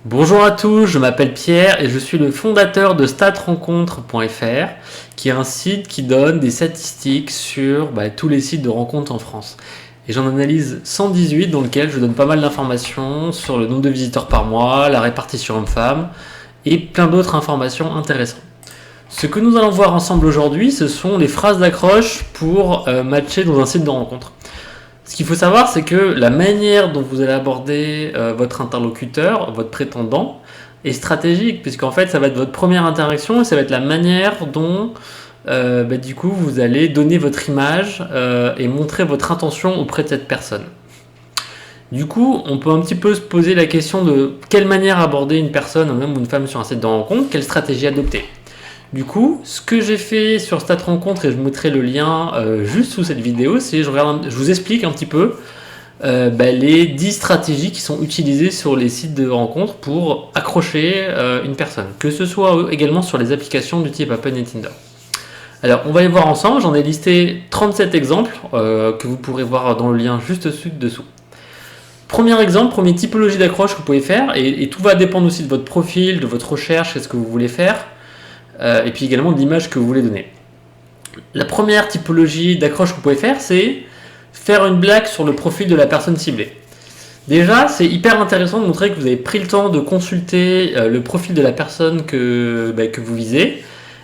Bonjour à tous, je m'appelle Pierre et je suis le fondateur de statrencontre.fr, qui est un site qui donne des statistiques sur tous les sites de rencontres en France. Et j'en analyse 118 dans lequel je donne pas mal d'informations sur le nombre de visiteurs par mois, la répartition homme-femme et plein d'autres informations intéressantes. Ce que nous allons voir ensemble aujourd'hui, ce sont les phrases d'accroche pour matcher dans un site de rencontre. Ce qu'il faut savoir, c'est que la manière dont vous allez aborder votre interlocuteur, votre prétendant, est stratégique, puisqu'en fait, ça va être votre première interaction et ça va être la manière dont, du coup, vous allez donner votre image et montrer votre intention auprès de cette personne. Du coup, on peut un petit peu se poser la question de quelle manière aborder une personne, un homme ou une femme sur un site de rencontre, quelle stratégie adopter. Du coup, ce que j'ai fait sur Stat Rencontre, et je mettrai le lien juste sous cette vidéo, c'est je vous explique un petit peu les 10 stratégies qui sont utilisées sur les sites de rencontres pour accrocher une personne, que ce soit également sur les applications du type Apple et Tinder. Alors, on va les voir ensemble, j'en ai listé 37 exemples que vous pourrez voir dans le lien juste dessous. Premier exemple, première typologie d'accroche que vous pouvez faire, et tout va dépendre aussi de votre profil, de votre recherche, et ce que vous voulez faire. Et puis également de l'image que vous voulez donner. La première typologie d'accroche que vous pouvez faire, c'est faire une blague sur le profil de la personne ciblée. Déjà, c'est hyper intéressant de montrer que vous avez pris le temps de consulter le profil de la personne que vous visez.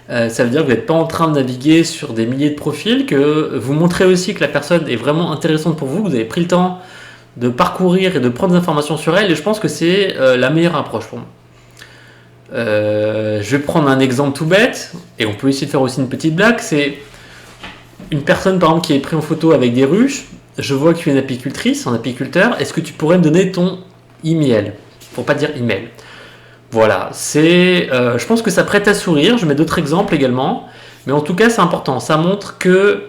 Ça veut dire que vous n'êtes pas en train de naviguer sur des milliers de profils, que vous montrez aussi que la personne est vraiment intéressante pour vous, que vous avez pris le temps de parcourir et de prendre des informations sur elle, et je pense que c'est la meilleure approche pour moi. Je vais prendre un exemple tout bête, et on peut essayer de faire aussi une petite blague. C'est une personne par exemple qui est prise en photo avec des ruches. Je vois que tu es une apicultrice, un apiculteur. Est-ce que tu pourrais me donner ton email? Pour pas dire email. Voilà, je pense que ça prête à sourire. Je mets d'autres exemples également, mais en tout cas c'est important. Ça montre que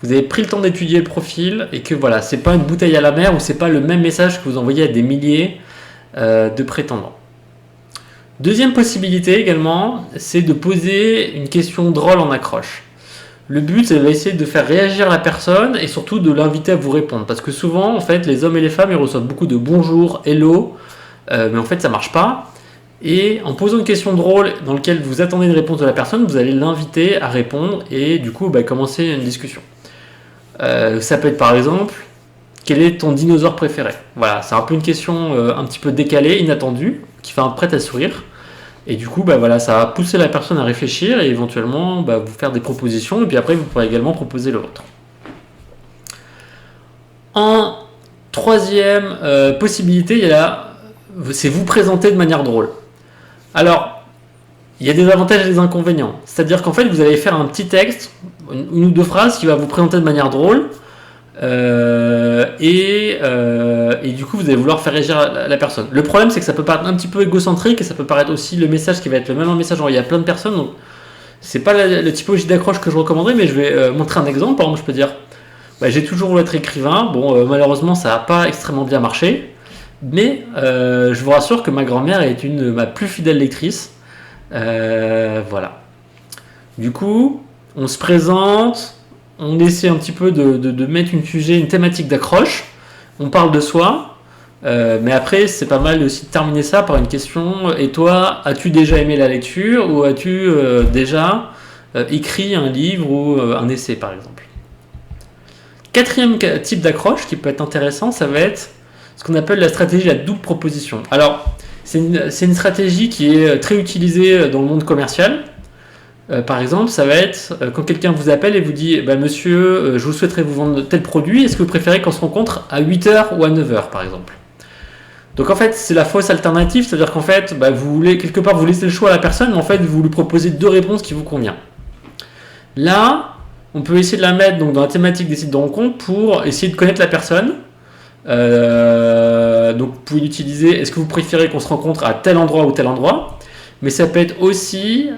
vous avez pris le temps d'étudier le profil et que voilà, c'est pas une bouteille à la mer ou c'est pas le même message que vous envoyez à des milliers de prétendants. Deuxième possibilité également, c'est de poser une question drôle en accroche. Le but, c'est d'essayer de faire réagir la personne et surtout de l'inviter à vous répondre. Parce que souvent, en fait, les hommes et les femmes, ils reçoivent beaucoup de bonjour, hello, mais en fait, ça marche pas. Et en posant une question drôle dans laquelle vous attendez une réponse de la personne, vous allez l'inviter à répondre et du coup, commencer une discussion. Ça peut être par exemple, quel est ton dinosaure préféré? Voilà, c'est un peu une question un petit peu décalée, inattendue, qui fait un prêt à sourire. Et du coup, ça va pousser la personne à réfléchir et éventuellement vous faire des propositions. Et puis après, vous pourrez également proposer le vôtre. En troisième possibilité, c'est vous présenter de manière drôle. Alors, il y a des avantages et des inconvénients. C'est-à-dire qu'en fait, vous allez faire un petit texte, une ou deux phrases qui va vous présenter de manière drôle. Et du coup vous allez vouloir faire réagir la personne. Le problème c'est que ça peut paraître un petit peu égocentrique et ça peut paraître aussi le message qui va être le même message. Il y a plein de personnes, donc c'est pas la typologie d'accroche que je recommanderais, mais je vais montrer un exemple. Par exemple, je peux dire j'ai toujours voulu être écrivain. Malheureusement ça n'a pas extrêmement bien marché, mais je vous rassure que ma grand-mère est une de ma plus fidèles lectrices. Voilà. Du coup on se présente, on essaie un petit peu de mettre une thématique d'accroche, on parle de soi, mais après c'est pas mal aussi de terminer ça par une question, et toi, as-tu déjà aimé la lecture ou as-tu déjà écrit un livre ou un essai par exemple? Quatrième type d'accroche qui peut être intéressant, ça va être ce qu'on appelle la stratégie de la double proposition. Alors c'est une stratégie qui est très utilisée dans le monde commercial. Par exemple, ça va être quand quelqu'un vous appelle et vous dit monsieur, je vous souhaiterais vous vendre tel produit, est-ce que vous préférez qu'on se rencontre à 8h ou à 9h par exemple? Donc en fait, c'est la fausse alternative, c'est-à-dire qu'en fait, vous voulez quelque part vous laissez le choix à la personne, mais en fait, vous lui proposez deux réponses qui vous conviennent. Là, on peut essayer de la mettre donc, dans la thématique des sites de rencontre pour essayer de connaître la personne. Donc vous pouvez l'utiliser, est-ce que vous préférez qu'on se rencontre à tel endroit ou tel endroit? Mais ça peut être aussi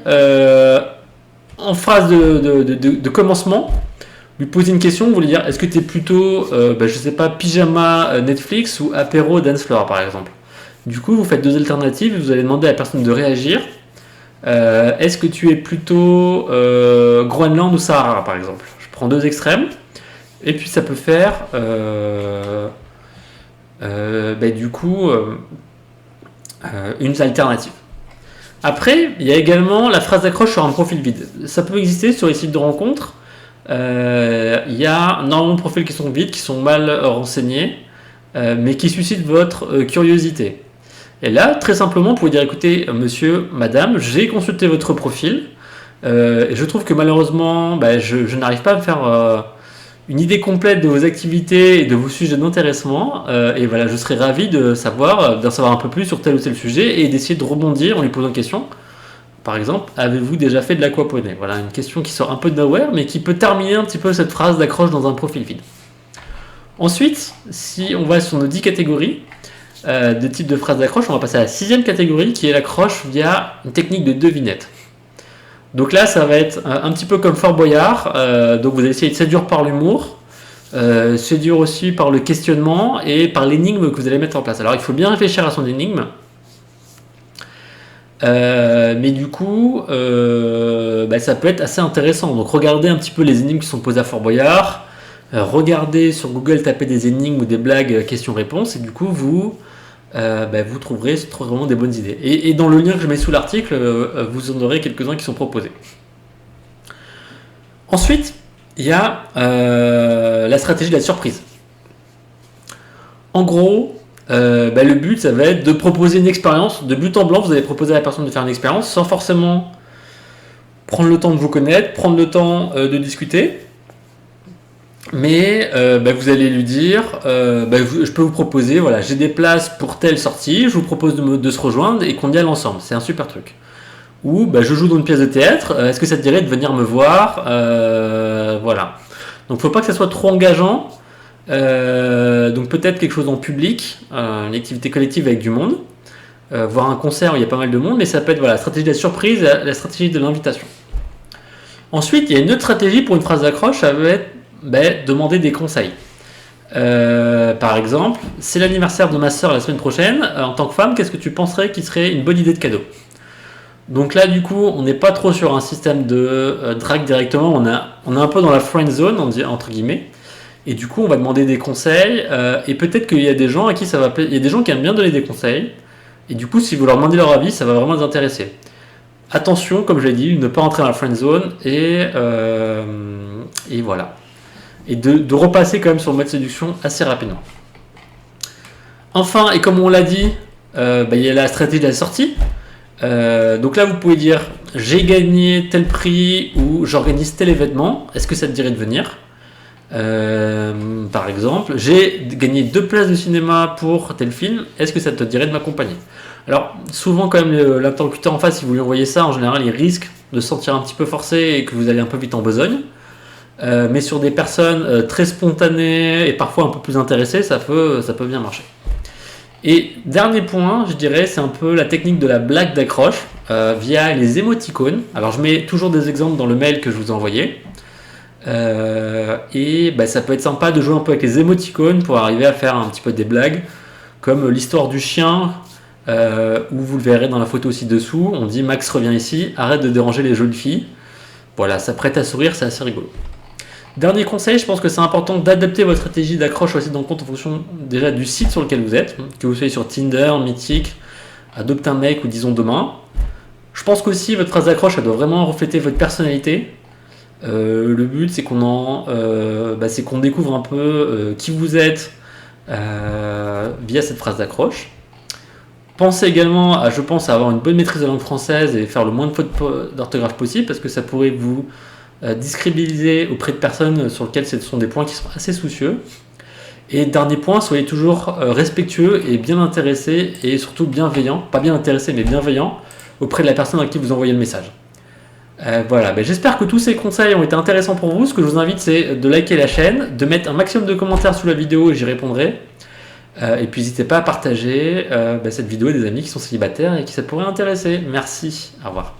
en phrase de commencement, lui poser une question, vous lui dire est-ce que tu es plutôt, je sais pas, pyjama Netflix ou apéro dance floor par exemple. Du coup, vous faites deux alternatives, vous allez demander à la personne de réagir. Est-ce que tu es plutôt Groenland ou Sahara par exemple? Je prends deux extrêmes, et puis ça peut faire une alternative. Après, il y a également la phrase d'accroche sur un profil vide. Ça peut exister sur les sites de rencontres. Il y a énormément de profils qui sont vides, qui sont mal renseignés, mais qui suscitent votre curiosité. Et là, très simplement, vous pouvez dire, écoutez, monsieur, madame, j'ai consulté votre profil, et je trouve que malheureusement, je n'arrive pas à me faire une idée complète de vos activités et de vos sujets d'intéressement, et voilà, je serais ravi d'en savoir un peu plus sur tel ou tel sujet, et d'essayer de rebondir en lui posant une question. Par exemple, avez-vous déjà fait de l'aquaponie? Voilà, une question qui sort un peu de nowhere, mais qui peut terminer un petit peu cette phrase d'accroche dans un profil vide. Ensuite, si on va sur nos 10 catégories de type de phrase d'accroche, on va passer à la 6e catégorie, qui est l'accroche via une technique de devinette. Donc là, ça va être un petit peu comme Fort Boyard. Donc vous allez essayer de séduire par l'humour, séduire aussi par le questionnement et par l'énigme que vous allez mettre en place. Alors il faut bien réfléchir à son énigme. Mais du coup, ça peut être assez intéressant. Donc regardez un petit peu les énigmes qui sont posées à Fort Boyard. Regardez sur Google, tapez des énigmes ou des blagues questions-réponses. Et du coup, vous trouverez vraiment des bonnes idées. Et dans le lien que je mets sous l'article, vous en aurez quelques-uns qui sont proposés. Ensuite, il y a la stratégie de la surprise. En gros, le but, ça va être de proposer une expérience. De but en blanc, vous allez proposer à la personne de faire une expérience sans forcément prendre le temps de vous connaître, prendre le temps de discuter. Mais vous allez lui dire, je peux vous proposer, voilà, j'ai des places pour telle sortie, je vous propose de se rejoindre et qu'on y aille ensemble. C'est un super truc. Ou je joue dans une pièce de théâtre, est-ce que ça te dirait de venir me voir? Voilà. Donc il ne faut pas que ça soit trop engageant. Donc peut-être quelque chose en public, une activité collective avec du monde, voire un concert où il y a pas mal de monde, mais ça peut être la stratégie de la surprise, la stratégie de l'invitation. Ensuite, il y a une autre stratégie pour une phrase d'accroche, ça va être demander des conseils. Par exemple, c'est l'anniversaire de ma soeur la semaine prochaine, en tant que femme, qu'est-ce que tu penserais qui serait une bonne idée de cadeau? Donc là, du coup, on n'est pas trop sur un système de drague directement, on est un peu dans la friend zone, entre guillemets. Et du coup, on va demander des conseils, et peut-être qu'il y a des gens à qui ça va plaire. Il y a des gens qui aiment bien donner des conseils, et du coup, si vous leur demandez leur avis, ça va vraiment les intéresser. Attention, comme je l'ai dit, ne pas entrer dans la friend zone, et voilà. Et de repasser quand même sur le mode séduction assez rapidement. Enfin, et comme on l'a dit, il y a la stratégie de la sortie. Donc là, vous pouvez dire, j'ai gagné tel prix, ou j'organise tel événement, est-ce que ça te dirait de venir? Par exemple, j'ai gagné 2 places de cinéma pour tel film, est-ce que ça te dirait de m'accompagner? Alors, souvent, quand même, l'interlocuteur en face, si vous lui envoyez ça, en général, il risque de se sentir un petit peu forcé et que vous allez un peu vite en besogne. Mais sur des personnes très spontanées et parfois un peu plus intéressées, ça peut bien marcher. Et dernier point, je dirais, c'est un peu la technique de la blague d'accroche via les émoticônes. Alors, je mets toujours des exemples dans le mail que je vous ai envoyé. Ça peut être sympa de jouer un peu avec les émoticônes pour arriver à faire un petit peu des blagues, comme l'histoire du chien, où vous le verrez dans la photo aussi dessous. On dit Max revient ici, arrête de déranger les jeunes filles. Voilà, ça prête à sourire, c'est assez rigolo. Dernier conseil, je pense que c'est important d'adapter votre stratégie d'accroche au site de rencontre en fonction déjà du site sur lequel vous êtes, que vous soyez sur Tinder, Mythique, Adopte un mec ou disons demain. Je pense qu'aussi votre phrase d'accroche, elle doit vraiment refléter votre personnalité. Le but, c'est qu'on découvre un peu qui vous êtes via cette phrase d'accroche. Pensez également à avoir une bonne maîtrise de la langue française et faire le moins de fautes d'orthographe possible, parce que ça pourrait vous discrédibiliser auprès de personnes sur lesquelles ce sont des points qui sont assez soucieux. Et dernier point, soyez toujours respectueux et bien intéressé, et surtout bienveillant, pas bien intéressé mais bienveillant auprès de la personne à qui vous envoyez le message. Voilà, j'espère que tous ces conseils ont été intéressants pour vous. Ce que je vous invite, c'est de liker la chaîne, de mettre un maximum de commentaires sous la vidéo et j'y répondrai. Et puis n'hésitez pas à partager cette vidéo à des amis qui sont célibataires et qui ça pourrait intéresser. Merci, au revoir.